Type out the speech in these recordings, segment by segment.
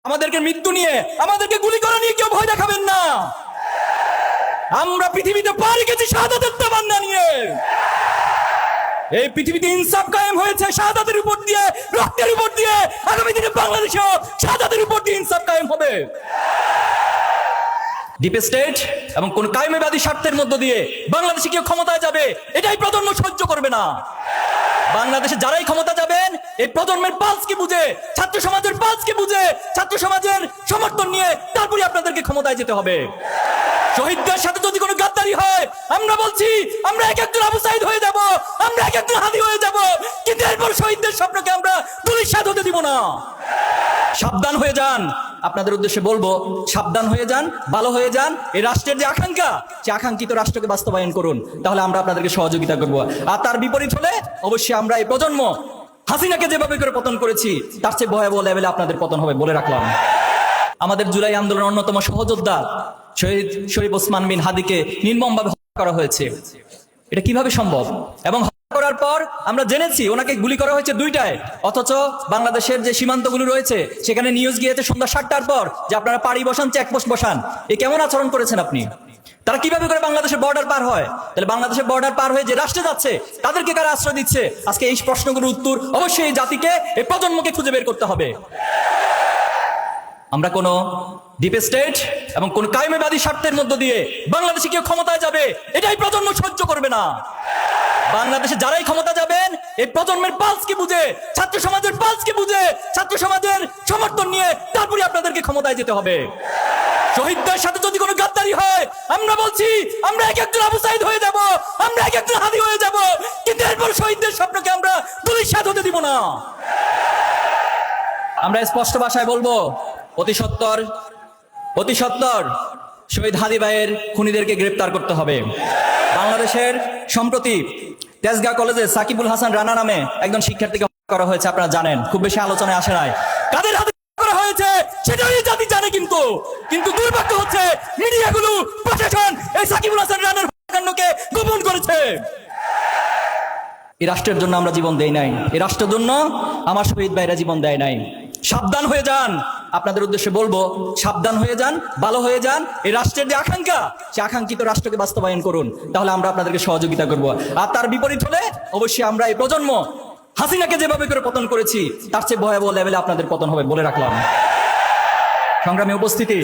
আমাদেরকে মৃত্যু নিয়ে, আমাদেরকে গুলি করা নিয়ে কেউ ভয় দেখাবেন না। আমরা পৃথিবীতে পার গেছি শাহাদাতের তামান্না নিয়ে। এই পৃথিবীতে ইনসাফ কায়েম হয়েছে শাহাদাতের উপর দিয়ে, রক্তের উপর দিয়ে। আগামী দিনে বাংলাদেশেও শাহাদাতের উপর দিয়ে ইনসাফ কায়েম হবে। ডিপ স্টেট এবং কোন কায়েমবাদী স্বার্থের মধ্য দিয়ে বাংলাদেশে কেউ ক্ষমতায় যাবে, এটাই প্রজন্ম সহ্য করবে না। বাংলাদেশে যারাই ক্ষমতা যাবেন, এই প্রজন্মের পালসকে বুঝে, ছাত্র সমাজের পালসকে বুঝে, ছাত্র সমাজের সমর্থন নিয়ে তারপরে আপনাদেরকে ক্ষমতায় যেতে হবে। শহীদদের সাথে যদি কোনো গাদ্দারি হয়, আমরা বলছি আমরা এক একজন আবু সাইদ হয়ে যাব, আমরা এক একজন হাদি হয়ে যাব, কিন্তু এরপর শহীদদের স্বপ্নকে আমরা ধূলিসাৎ হতে দিব না। সাবধান হয়ে যান, আপনাদের উদ্দেশ্যে বলবো, সাবধান হয়ে যান, ভালো হয়ে যান। এই রাষ্ট্রের যে আকাঙ্ক্ষা, সে আকাঙ্ক্ষিত রাষ্ট্রকে বাস্তবায়ন করুন, তাহলে আমরা আপনাদেরকে সহযোগিতা করবো। আর তার বিপরীত হলে অবশ্যই আমরা এই প্রজন্ম হাসিনাকে যেভাবে করে পতন করেছি, তার চেয়ে ভয়াবহ লেভেলে আপনাদের পতন হবে বলে রাখলাম। আমাদের জুলাই আন্দোলনের অন্যতম সহযোদ্ধা শহীদ শরীফ ওসমান বিন হাদিকে নির্মমভাবে হত্যা করা হয়েছে। এটা কিভাবে সম্ভব? এবং করার পর আমরা জেনেছি ওনাকে গুলি করা হয়েছে 2টায়, অথচ বাংলাদেশের যে সীমান্তগুলো রয়েছে সেখানে নিউজ গিয়েছে সন্ধ্যা 7টার পর যে আপনারা পাড়ি বসান, চেকপোস্ট বসান। এই কেমন আচরণ করেছেন আপনি? তারা কিভাবে করে বাংলাদেশের বর্ডার পার হয়? তাহলে বাংলাদেশের বর্ডার পার হয়ে যে রাষ্ট্রে যাচ্ছে তাদেরকে কারা আশ্রয় দিচ্ছে? আজকে এই প্রশ্নগুলোর উত্তর অবশ্যই এই জাতিকে, এই প্রজন্মকে খুঁজে বের করতে হবে। আমরা কোন ডিপ স্টেট এবং কোন কায়েমবাদী স্বার্থের মধ্য দিয়ে বাংলাদেশে কেউ ক্ষমতায় যাবে, এটাই প্রজন্ম সহ্য করবে না। বাংলাদেশে যারাই ক্ষমতা যাবেন, এই প্রজন্মের পালসকে বুঝে, ছাত্র সমাজের পালসকে বুঝে, ছাত্র সমাজের সমর্থন নিয়ে তারপরে আপনাদেরকে ক্ষমতায় যেতে হবে। শহীদদের সাথে যদি কোনো গাদ্দারি হয়, আমরা বলছি আমরা এক একজন আবু সাইদ হয়ে যাব, আমরা এক একজন হাদি হয়ে যাব, কিন্তু এরপর শহীদদের স্বপ্নকে আমরা ধূলিসাৎ হতে দিব না। আমরা স্পষ্ট ভাষায় বলবো, অতি সত্বর শহীদ হাদি ভাইয়ের খুনিদেরকে গ্রেপ্তার করতে হবে। বাংলাদেশের সম্প্রতি তেজগাঁ কলেজে সাকিবুল হাসান রানা নামে একজন শিক্ষার্থীকে হত্যা করা হয়েছে, আপনারা জানেন, খুব বেশি আলোচনায় আসে নাই। কাদের হাতে করা হয়েছে সেটাই জাতি জানে, কিন্তু দুর্ভাগ্য হচ্ছে মিডিয়াগুলো, প্রশাসন এই সাকিবুল হাসান রানার হত্যাকাণ্ডকে গোপন করেছে। এই রাষ্ট্রের জন্য আমরা জীবন দেই নাই, এই রাষ্ট্রের জন্য আমার শহীদ ভাইরা জীবন দেয় নাই। সাবধান হয়ে যান, আপনাদের উদ্দেশ্যে বলবো, সাবধান হয়ে যান, ভালো হয়ে যান। এই রাষ্ট্রের যে আকাঙ্ক্ষা, সে আকাঙ্ক্ষিত রাষ্ট্রকে বাস্তবায়ন করুন, তাহলে আমরা আপনাদেরকে সহযোগিতা করব। আর তার বিপরীত হলে অবশ্যই আমরা এই প্রজন্ম হাসিনাকে যেভাবে করে পতন করেছি, তার চেয়ে ভয়াবহ লেভেলে আপনাদের পতন হবে বলে রাখলাম। সংগ্রামী উপস্থিতি,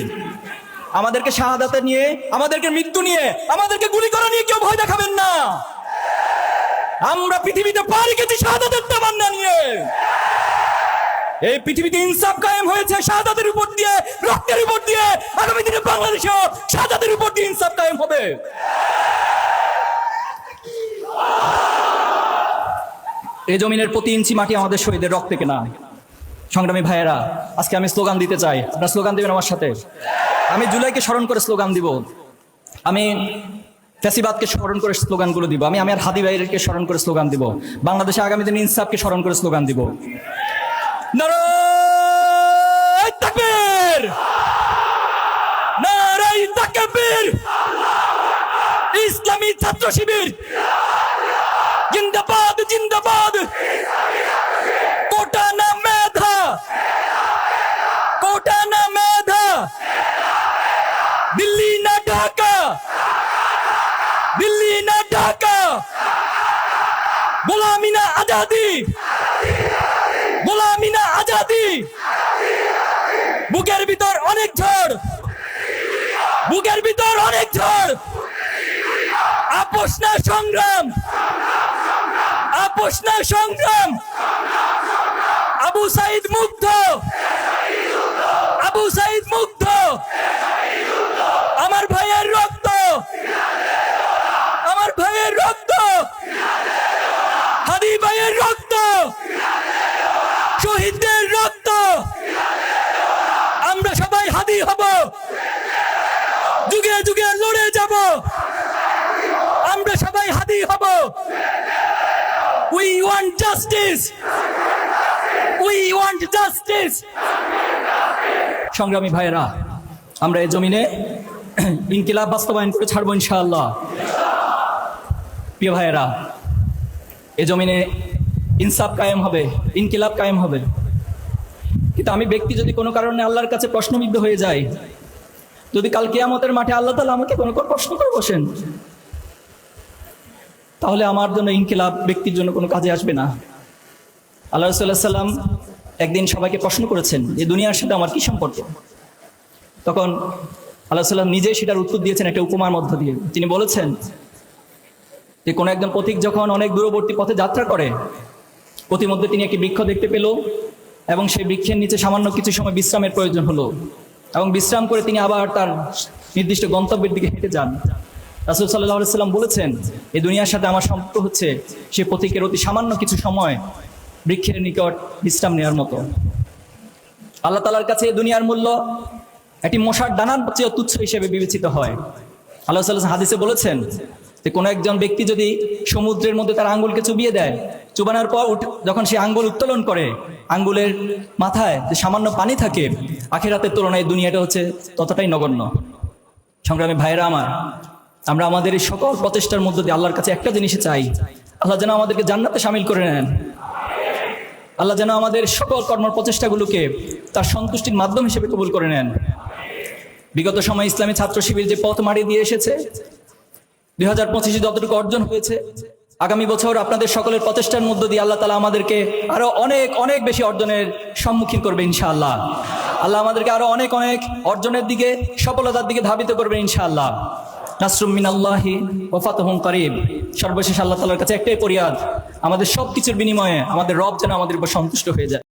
আমাদেরকে শাহাদাতের নিয়ে, আমাদেরকে মৃত্যু নিয়ে, আমাদেরকে গুলি করা নিয়ে কেউ ভয় দেখাবেন না। আমরা পৃথিবীতে পার গেছি শাহাদাতের তামান্না নিয়ে। এই পৃথিবীতে ইনসাফ কায়েম হয়েছে শাহাদাতের উপর দিয়ে, রক্তের উপর দিয়ে। আগামী দিনে বাংলাদেশেও শাহাদাতের উপর দিয়ে ইনসাফ কায়েম হবে। এই জমিনের প্রতি ইঞ্চি মাটি আমাদের শহীদের রক্তে কেনা। সংগ্রামী ভাইয়েরা, আজকে আমি স্লোগান দিতে চাই, আপনারা স্লোগান দিবেন আমার সাথে। আমি জুলাইকে স্মরণ করে স্লোগান দিব, আমি ফ্যাসিবাদকে স্মরণ করে স্লোগানগুলো দিব, আমি আমার হাদি ভাইয়েরকে স্মরণ করে স্লোগান দিব, বাংলাদেশে আগামী দিনে ইনসাফকে স্মরণ করে স্লোগান দিব। নারায়ে তাকবীর, নারায়ে তাকবীর, ইসলামী ছাত্র শিবির জিন্দাবাদ, জিন্দাবাদ। কোটা না মেধা, কোটা না মেধা, দিল্লি না ঢাকা, দিল্লি না ঢাকা, গোলামি না আজাদি, গোলামি না আজাদি। বুকের ভিতর অনেক ঝড়, বুকের ভিতর অনেক ঝড়, আপোষ না সংগ্রাম, আপোষ না সংগ্রাম। আবু সাইদ মুগ্ধ, আবু সাইদ মুগ্ধ, আমার ভাইয়ের রক্ত, আমার ভাইয়ের রক্ত, হাদি ভাইয়ের রক্ত, শহীদদের রক্ত। আমরা সবাই হাদি হব, যুগে যুগে লড়ে যাব, আমরা সবাই হাদি হব। We want justice, we want justice. সংগ্রামী ভাইয়েরা, আমরা এই জমিনে ইনকিলাব বাস্তবায়ন করে ছাড়বো ইনশাআল্লাহ। প্রিয় ভাইয়েরা, এই জমিনে ইনসাফ কায়েম হবে, ইনকিলাব কায়েম হবে। কিন্তু আমি ব্যক্তি যদি কোনো কারণে আল্লাহর কাছে প্রশ্নবিদ্ধ হয়ে যাই, যদি কাল কিয়ামতের মাঠে আল্লাহ তাআলা আমাকে কোনো প্রশ্ন করে বসেন, তাহলে আমার জন্য ইনকিলাব ব্যক্তির জন্য কোনো কাজে আসবে না। আল্লাহ রাসূলুল্লাহ সাল্লাল্লাহু আলাইহি ওয়াসাল্লাম একদিন সবাইকে প্রশ্ন করেছেন যে দুনিয়ার সাথে আমার কি সম্পর্ক। তখন আল্লাহ সাল্লাম নিজেই সেটার উত্তর দিয়েছেন একটা উপমার মধ্য দিয়ে। তিনি বলেছেন যে কোনো একজন পথিক যখন অনেক দূরবর্তী পথে যাত্রা করে, পথিমধ্যে তিনি একটি বৃক্ষ দেখতে পেল এবং সেই বৃক্ষের নিচে সামান্য কিছু সময় বিশ্রামের প্রয়োজন হলো, এবং বিশ্রাম করে তিনি আবার তার নির্দিষ্ট গন্তব্যের দিকে হেঁটে যান। রাসূল সাল্লাল্লাহু আলাইহি ওয়াসাল্লাম বলেছেন এই দুনিয়ার সাথে আমার সম্পর্ক হচ্ছে সে পথিকের অতি সামান্য কিছু সময় বৃক্ষের নিকট বিশ্রাম নেওয়ার মতো। আল্লাহ তাআলার কাছে এই দুনিয়ার মূল্য একটি মশার ডানার চেয়ে তুচ্ছ হিসেবে বিবেচিত হয়। আল্লাহ সাল্লাল্লাহু হাদিসে বলেছেন যে কোনো একজন ব্যক্তি যদি সমুদ্রের মধ্যে তার আঙ্গুলকে চুবিয়ে দেয়, চুবানোর পর যখন সে আঙ্গুল উত্তোলন করে, আঙ্গুলের মাথায় যে সামান্য পানি থাকে, আখিরাতের তুলনায় দুনিয়াটা হচ্ছে ততটাই নগণ্য। সংগ্রামী ভাইয়েরা আমার, আমরা আমাদের এই সকল প্রচেষ্টার মধ্য দিয়ে আল্লাহর কাছে একটা জিনিসই চাই, আল্লাহ যেন আমাদেরকে জান্নাতে শামিল করে নেন। আল্লাহ যেন আমাদের সকল কর্ম প্রচেষ্টাগুলোকে তার সন্তুষ্টির মাধ্যম হিসেবে কবুল করে নেন। বিগত সময় ইসলামী ছাত্র শিবির যে পথ মাড়ি দিয়ে এসেছে, 2025 যতটুকু অর্জন হয়েছে, আগামী বছর আপনাদের সকলের প্রচেষ্টার মধ্য দিয়ে আল্লাহ তাআলা আমাদেরকে আরো অনেক অনেক বেশি অর্জনের সম্মুখীন করবে ইনশাআল্লাহ। আল্লাহ আমাদেরকে আরো অনেক অনেক অর্জনের দিকে, সফলতার দিকে ধাবিত করবে ইনশাআল্লাহ। নাসরুম মিনাল্লাহি ওয়া ফাতহুন করিব। সর্বশেষ আল্লাহ তাআলার কাছে একটাই ফরিয়াদ, আমাদের সবকিছুর বিনিময়ে আমাদের রব যেন আমাদের উপর সন্তুষ্ট হয়ে যায়।